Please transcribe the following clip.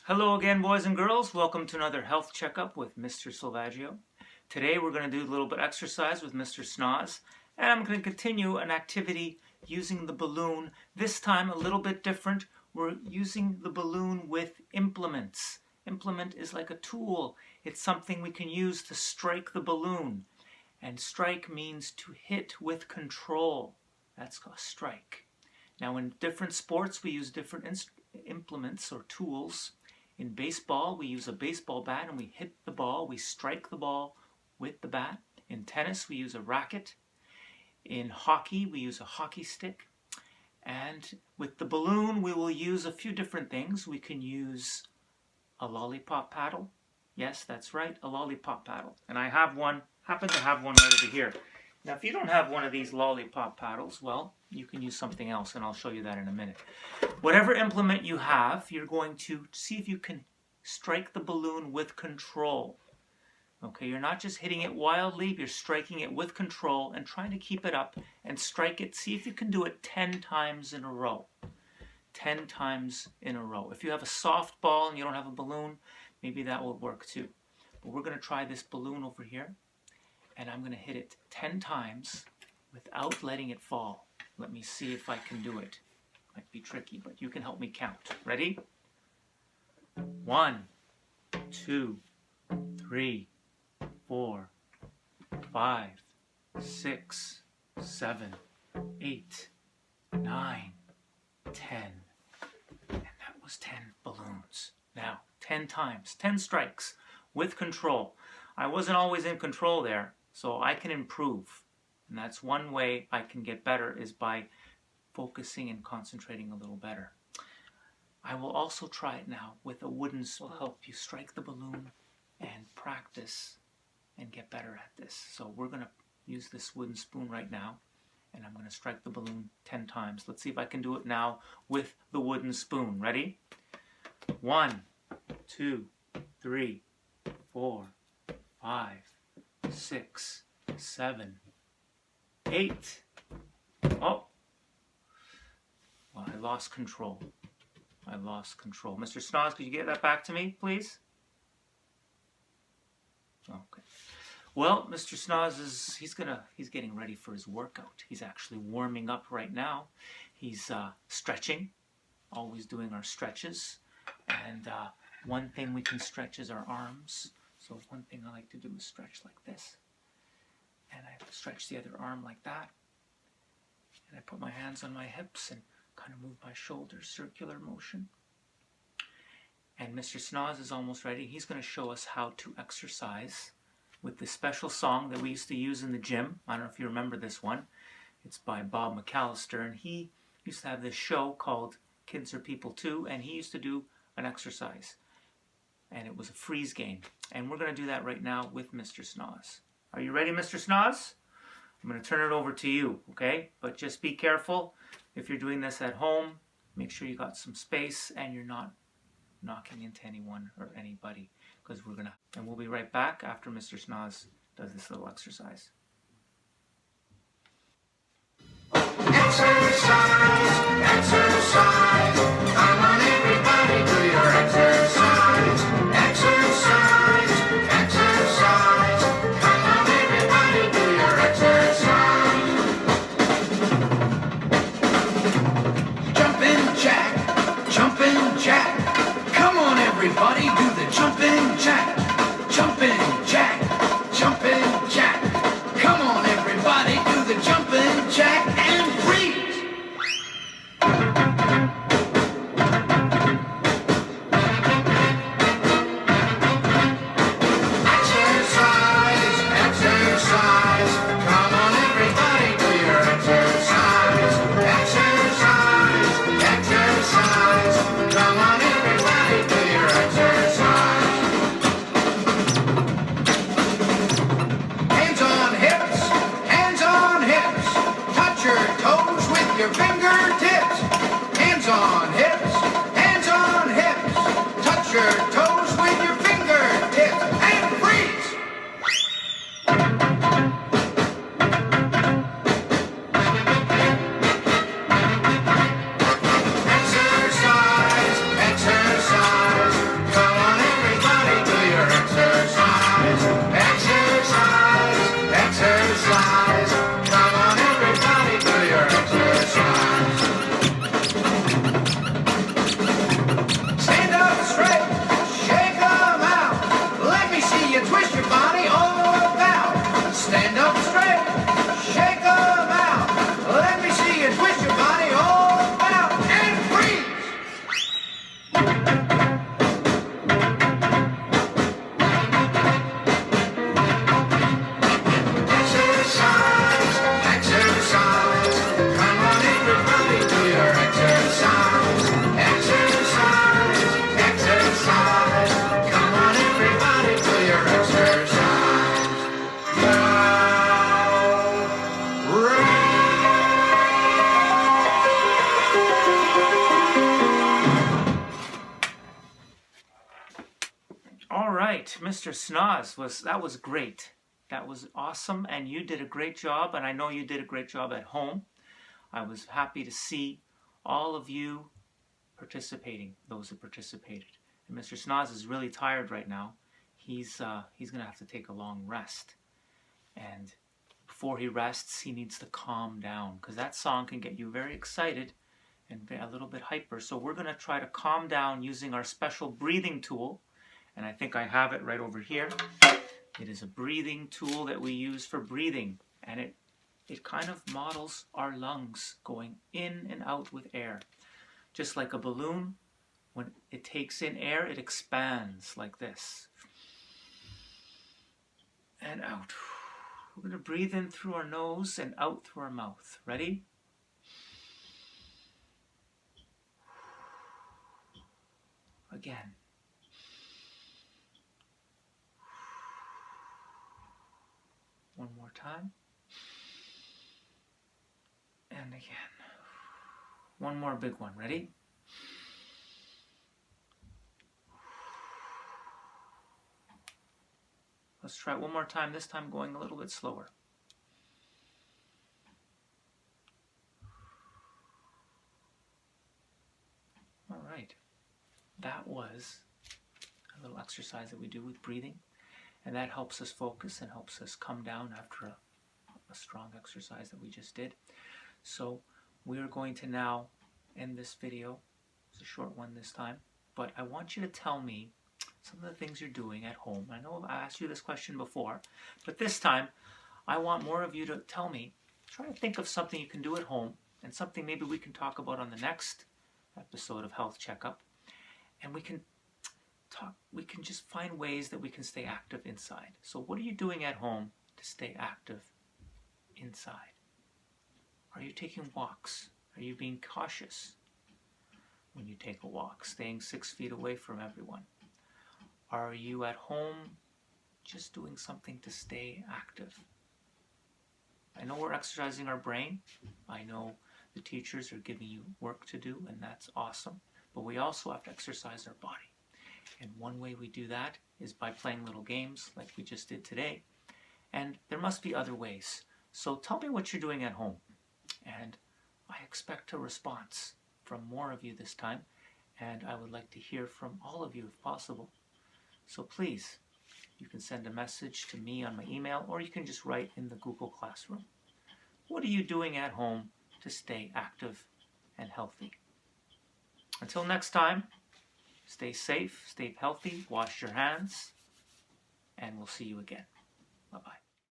Hello again, boys and girls. Welcome to another health checkup with Mr. Silvaggio. Today we're going to do a little bit of exercise with Mr. Snozz, and I'm going to continue an activity using the balloon. This time a little bit different. We're using the balloon with implements. Implement is like a tool. It's something we can use to strike the balloon. And strike means to hit with control. That's called strike. Now in different sports we use different implements or tools. In baseball, we use a baseball bat and we hit the ball. We strike the ball with the bat. In tennis, we use a racket. In hockey, we use a hockey stick. And with the balloon, we will use a few different things. We can use a lollipop paddle. Yes, that's right, a lollipop paddle. And I happen to have one right over here. Now, if you don't have one of these lollipop paddles, well, you can use something else, and I'll show you that in a minute. Whatever implement you have, you're going to see if you can strike the balloon with control. Okay, you're not just hitting it wildly, you're striking it with control and trying to keep it up and strike it. See if you can do it 10 times in a row. 10 times in a row. If you have a soft ball and you don't have a balloon, maybe that will work too. But we're going to try this balloon over here. And I'm going to hit it 10 times without letting it fall. Let me see if I can do it. Might be tricky, but you can help me count. Ready? 1, 2, 3, 4, 5, 6, 7, 8, 9, 10. And that was 10 balloons. Now, 10 times, 10 strikes with control. I wasn't always in control there. So I can improve, and that's one way I can get better is by focusing and concentrating a little better. I will also try it now with a wooden spoon. Will help you strike the balloon and practice and get better at this. So we're going to use this wooden spoon right now, and I'm going to strike the balloon 10 times. Let's see if I can do it now with the wooden spoon. Ready? 1, 2, 3, 4, 5, 6, 7, 8. Oh, well, I lost control. Mr. Snozz, could you get that back to me, please? Okay. Well, Mr. Snozz he's getting ready for his workout. He's actually warming up right now. He's stretching, always doing our stretches. And one thing we can stretch is our arms. So one thing I like to do is stretch like this. And I stretch the other arm like that. And I put my hands on my hips and kind of move my shoulders, circular motion. And Mr. Snozz is almost ready. He's going to show us how to exercise with this special song that we used to use in the gym. I don't know if you remember this one. It's by Bob McAllister. And he used to have this show called Kids Are People Too. And he used to do an exercise. And it was a freeze game. And we're going to do that right now with Mr. Snozz. Are you ready, Mr. Snozz? I'm going to turn it over to you, okay? But just be careful. If you're doing this at home, make sure you got some space and you're not knocking into anyone or anybody. Because and we'll be right back after Mr. Snozz does this little exercise. Exercise, exercise. Come on, everybody, do your exercise. Exercise, exercise. Come on, everybody, do your exercise. Jumping jack, jumping jack. Come on, everybody, do the jumping jack. Jumping jack, jumping jack. Come on, everybody, do the jumping jack and freeze. Exercise. Come on, everybody, do your exercise. All right, Mr. Snozz, that was great. That was awesome, and you did a great job, and I know you did a great job at home. I was happy to see all of you participating, those who participated. And Mr. Snozz is really tired right now. He's going to have to take a long rest. And before he rests, he needs to calm down, because that song can get you very excited and a little bit hyper. So we're going to try to calm down using our special breathing tool. And I think I have it right over here. It is a breathing tool that we use for breathing. And it kind of models our lungs going in and out with air. Just like a balloon, when it takes in air, it expands like this. And out. We're going to breathe in through our nose and out through our mouth. Ready? Again. One more time. And again. One more big one. Ready? Let's try it one more time, this time going a little bit slower. All right. That was a little exercise that we do with breathing, and that helps us focus and helps us come down after a strong exercise that we just did. So we are going to now end this video. It's a short one this time, but I want you to tell me some of the things you're doing at home. I know I asked you this question before, but this time I want more of you to tell me, try to think of something you can do at home and something maybe we can talk about on the next episode of Health Checkup. And we can just find ways that we can stay active inside. So what are you doing at home to stay active inside? Are you taking walks? Are you being cautious when you take a walk, staying 6 feet away from everyone? Are you at home just doing something to stay active? I know we're exercising our brain. I know the teachers are giving you work to do, and that's awesome. But we also have to exercise our body. And one way we do that is by playing little games like we just did today. And there must be other ways. So tell me what you're doing at home. And I expect a response from more of you this time. And I would like to hear from all of you if possible. So please, you can send a message to me on my email, or you can just write in the Google Classroom. What are you doing at home to stay active and healthy? Until next time, stay safe, stay healthy, wash your hands, and we'll see you again. Bye-bye.